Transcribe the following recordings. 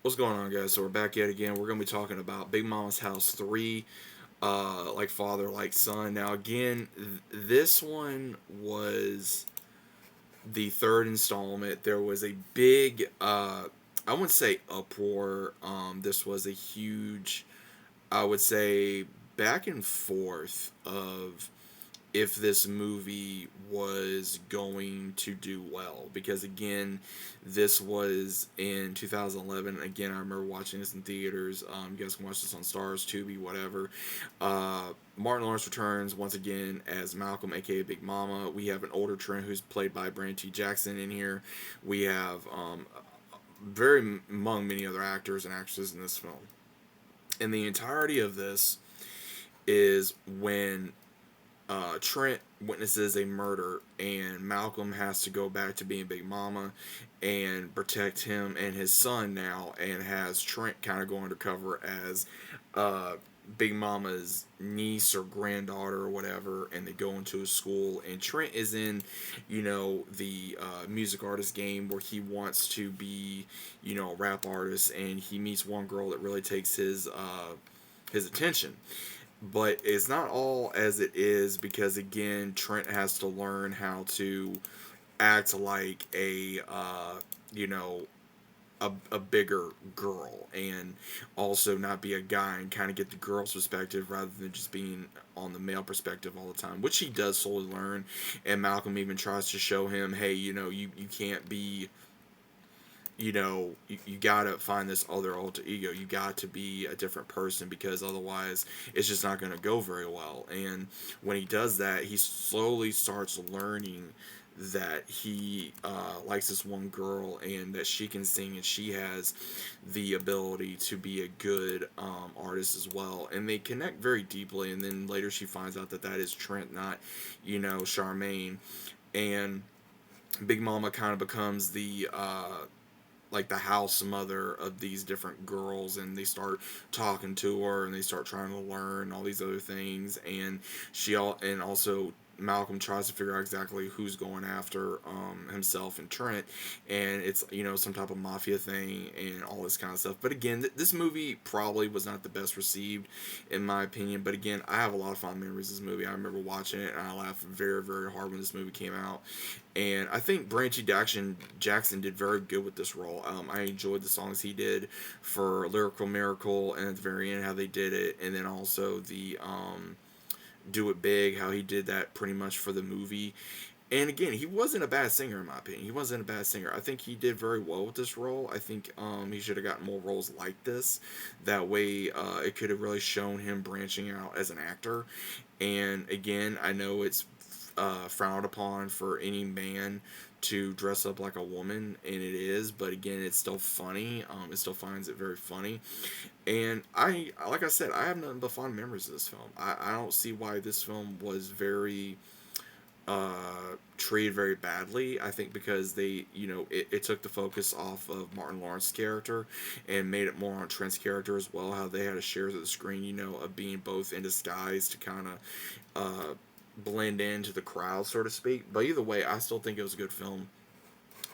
What's going on, guys? So we're back yet again. We're gonna be talking about Big Mama's House 3, like father, like son. Now, again, this one was the third installment. There was a big, I wouldn't say uproar. This was a huge, I would say, back and forth of if this movie was going to do well, because again, this was in 2011. Again, I remember watching this in theaters. You guys can watch this on Stars, Tubi, whatever. Martin Lawrence returns once again as Malcolm, aka Big Mama. We have an older Trent who's played by Brandon T. Jackson in here. We have very among many other actors and actresses in this film. And the entirety of this is when Trent witnesses a murder, and Malcolm has to go back to being Big Mama and protect him and his son now, and has Trent kind of go undercover as uh, Big Mama's niece or granddaughter or whatever, and they go into a school, and Trent is in, the music artist game where he wants to be, a rap artist, and he meets one girl that really takes his attention, but it's not all as it is, because again, Trent has to learn how to act like you know a bigger girl, and also not be a guy, and kind of get the girl's perspective rather than just being on the male perspective all the time, which he does slowly learn. And Malcolm even tries to show him, hey, you can't be, you gotta find this other alter ego. You got to be a different person, because otherwise it's just not gonna go very well. And when he does that, he slowly starts learning that he likes this one girl, and that she can sing, and she has the ability to be a good artist as well. And they connect very deeply. And then later she finds out that that is Trent, not, Charmaine. And Big Mama kind of becomes the like the house mother of these different girls, and they start talking to her, and they start trying to learn all these other things. And also Malcolm tries to figure out exactly who's going after himself and Trent, and it's, some type of mafia thing and all this kind of stuff. But again, this movie probably was not the best received, in my opinion. But again, I have a lot of fond memories of this movie. I remember watching it, and I laughed very, very hard when this movie came out. And I think Jackson did very good with this role. I enjoyed the songs he did for Lyrical Miracle, and at the very end, how they did it. And then also the Do It Big, how he did that pretty much for the movie. And again, he wasn't a bad singer, in my opinion. He wasn't a bad singer. I think he did very well with this role. I think he should have gotten more roles like this. That way, it could have really shown him branching out as an actor. And again, I know it's frowned upon for any man to dress up like a woman, and it is. But again, it's still funny. It still finds it very funny. And like I said, I have nothing but fond memories of this film. I don't see why this film was very treated very badly. I think because it took the focus off of Martin Lawrence's character, and made it more on Trent's character as well, how they had to share the screen, of being both in disguise to kind of blend into the crowd, so to speak. But either way, I still think it was a good film.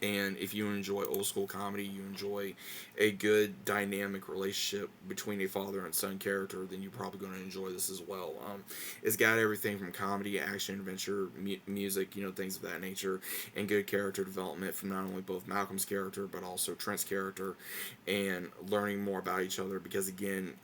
And if you enjoy old school comedy, you enjoy a good dynamic relationship between a father and son character, then you're probably going to enjoy this as well. It's got everything from comedy, action, adventure, music, things of that nature, and good character development from not only both Malcolm's character but also Trent's character, and learning more about each other. Because again,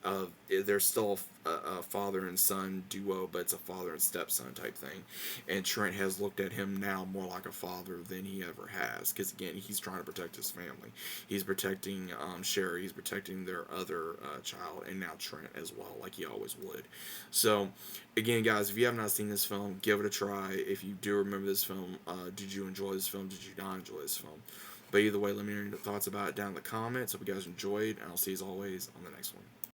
there's still a father and son duo, but it's a father and stepson type thing. And Trent has looked at him now more like a father than he ever has, because again, he's trying to protect his family. He's protecting Sherry, he's protecting their other child, and now Trent as well, like he always would. So again, guys, if you have not seen this film, give it a try. If you do remember this film, did you enjoy this film? Did you not enjoy this film? But either way, let me know your thoughts about it down in the comments. Hope you guys enjoyed, and I'll see you as always on the next one.